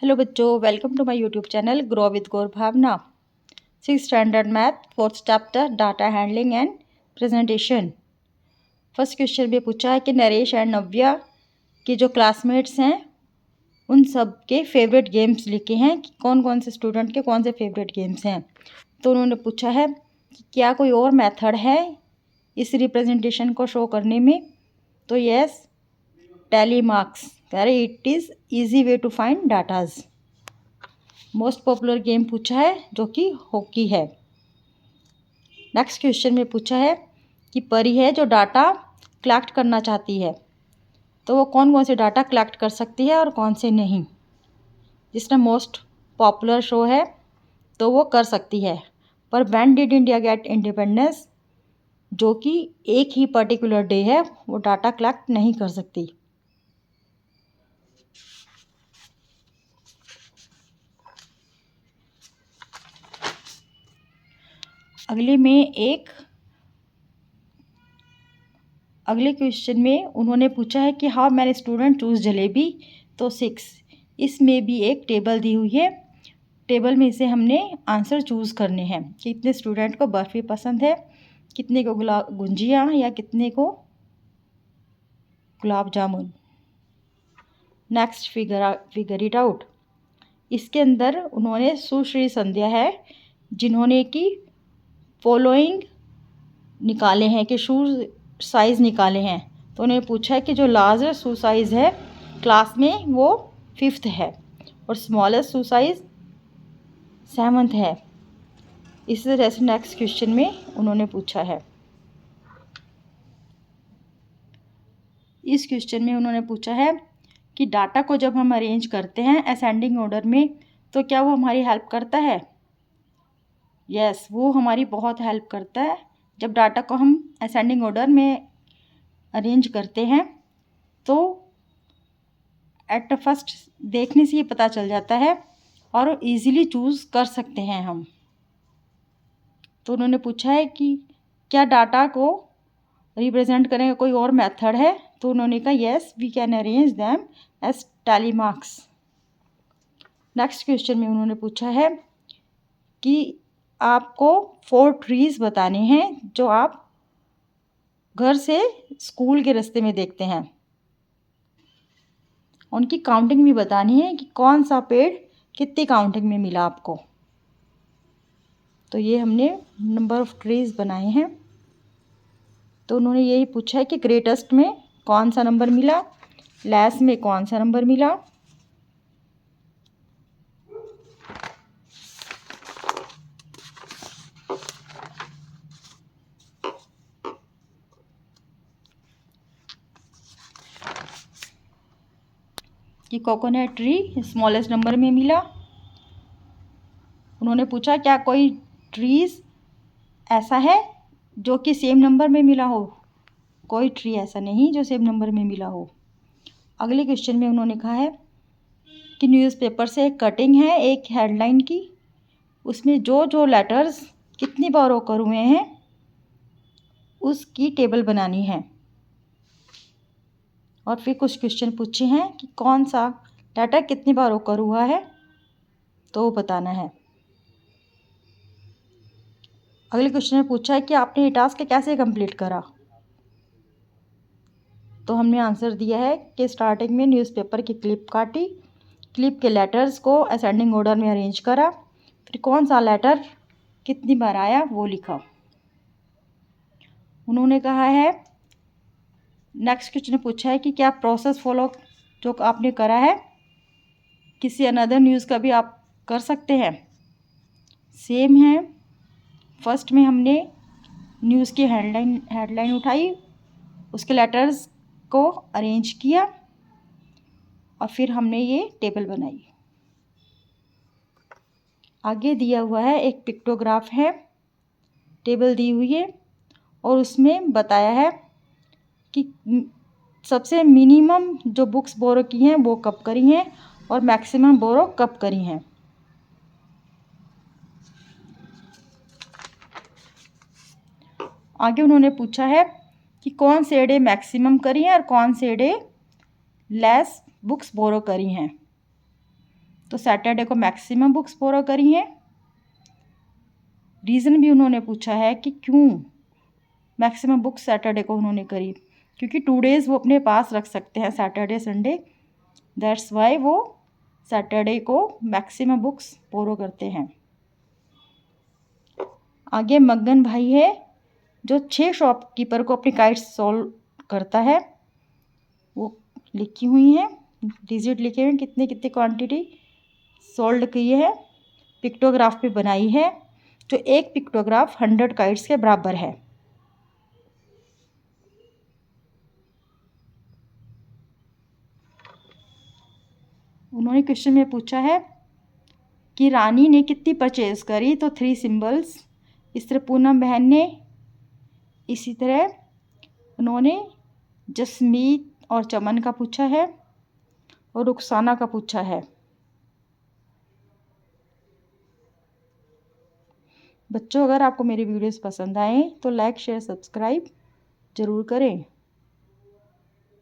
Hello बच्चों, welcome to my YouTube channel grow with Gaur Bhavna. 6th standard math 4th chapter data handling and presentation. First question में पूछा है कि Naresh and नव्या के जो क्लासमेट्स हैं उन सब के फेवरेट गेम्स लिखे हैं कि कौन कौन से स्टूडेंट के कौन से फेवरेट गेम्स हैं। तो उन्होंने पूछा है कि क्या कोई और मेथड है इस रिप्रेजेंटेशन को शो करने में। तो यस, टैली मार्क्स कह रहे it is easy way to find datas. Most popular game पूछा है जो कि हॉकी है। नेक्स्ट क्वेश्चन में पूछा है कि परी है जो डाटा कलेक्ट करना चाहती है, तो वो कौन कौन से डाटा कलेक्ट कर सकती है और कौन से नहीं। जिसमें मोस्ट पॉपुलर शो है तो वो कर सकती है, पर when did India get independence जो कि एक ही पर्टिकुलर डे है वो डाटा कलेक्ट नहीं कर सकती। अगले क्वेश्चन में उन्होंने पूछा है कि how many student choose jalebi. तो 6। इसमें भी एक टेबल दी हुई है, टेबल में से हमने आंसर चूज़ करने हैं। कितने स्टूडेंट को बर्फ़ी पसंद है, कितने को गुंजिया या कितने को gulab jamun. Next figure it out. इसके अंदर उन्होंने सुश्री संध्या है जिन्होंने कि फॉलोइंग निकाले हैं कि शूज़ साइज़ निकाले हैं। तो उन्हें पूछा है कि जो लार्जेस्ट शू साइज़ है क्लास में वो 5th है और स्मॉलेस्ट शू साइज़ 7th है। इस तरह से नेक्स्ट क्वेश्चन में उन्होंने पूछा है। इस क्वेश्चन में उन्होंने पूछा है कि डाटा को जब हम अरेंज करते हैं असेंडिंग ऑर्डर में तो क्या वो हमारी हेल्प करता है। यस, वो हमारी बहुत हेल्प करता है। जब डाटा को हम असेंडिंग ऑर्डर में अरेंज करते हैं तो एट फर्स्ट देखने से ये पता चल जाता है और इजीली चूज़ कर सकते हैं हम। तो उन्होंने पूछा है कि क्या डाटा को रिप्रेजेंट करने का कोई और मेथड है। तो उन्होंने कहा yes, we can arrange them as tally marks. Next question में उन्होंने पूछा है कि आपको 4 ट्रीज़ बताने हैं जो आप घर से स्कूल के रास्ते में देखते हैं। उनकी काउंटिंग भी बतानी है कि कौन सा पेड़ कितनी काउंटिंग में मिला आपको। तो ये हमने नंबर ऑफ़ ट्रीज़ बनाए हैं। तो उन्होंने यही पूछा है कि ग्रेटेस्ट में कौन सा नंबर मिला, लेस में कौन सा नंबर मिला। कि कोकोनट ट्री स्मॉलेस्ट नंबर में मिला। उन्होंने पूछा क्या कोई ट्रीज़ ऐसा है जो कि सेम नंबर में मिला हो। कोई ट्री ऐसा नहीं जो सेम नंबर में मिला हो। अगले क्वेश्चन में उन्होंने कहा है कि न्यूज़पेपर से एक कटिंग है एक हेडलाइन की, उसमें जो जो लेटर्स कितनी बार ओकर हुए हैं उसकी टेबल बनानी है। और फिर कुछ क्वेश्चन पूछे हैं कि कौन सा डाटा कितनी बार ओकर हुआ है तो वो बताना है। अगले क्वेश्चन में पूछा है कि आपने ये टास्क कैसे कंप्लीट करा। तो हमने आंसर दिया है कि स्टार्टिंग में न्यूज़पेपर की क्लिप काटी, क्लिप के लेटर्स को असेंडिंग ऑर्डर में अरेंज करा, फिर कौन सा लेटर कितनी बार आया वो लिखा। उन्होंने कहा है नेक्स्ट क्वेश्चन पूछा है कि क्या प्रोसेस फॉलो जो आपने करा है किसी अनदर न्यूज़ का भी आप कर सकते हैं। सेम है। फर्स्ट में हमने न्यूज़ की हेडलाइन उठाई, उसके लेटर्स को अरेंज किया और फिर हमने ये टेबल बनाई। आगे दिया हुआ है एक पिक्टोग्राफ है, टेबल दी हुई है और उसमें बताया है कि सबसे मिनिमम जो बुक्स बोरो की हैं वो कब करी हैं और मैक्सिमम बोरो कब करी हैं। आगे उन्होंने पूछा है कि कौन से डे मैक्सिमम करी हैं और कौन से डे लेस बुक्स बोरो करी हैं। तो सैटरडे को मैक्सिमम बुक्स बोरो करी हैं। रीज़न भी उन्होंने पूछा है कि क्यों मैक्सिमम बुक्स सैटरडे को उन्होंने करी, क्योंकि 2 डेज़ वो अपने पास रख सकते हैं, सैटरडे संडे, दैट्स वाई वो सैटरडे को मैक्सिमम बुक्स बोरो करते हैं। आगे मगन भाई है जो 6 शॉपकीपर को अपनी काइट्स सॉल्व करता है, वो लिखी हुई हैं, डिजिट लिखे हुए कितने कितने क्वांटिटी सोल्ड की है, पिक्टोग्राफ पे बनाई है, तो एक पिक्टोग्राफ 100 काइट्स के बराबर है। उन्होंने क्वेश्चन में पूछा है कि रानी ने कितनी परचेज करी, तो 3 सिंबल्स। इस तरह पूनम बहन ने, इसी तरह उन्होंने जसमीत और चमन का पूछा है और रुखसाना का पूछा है। बच्चों, अगर आपको मेरी वीडियोस पसंद आए तो लाइक शेयर सब्सक्राइब ज़रूर करें।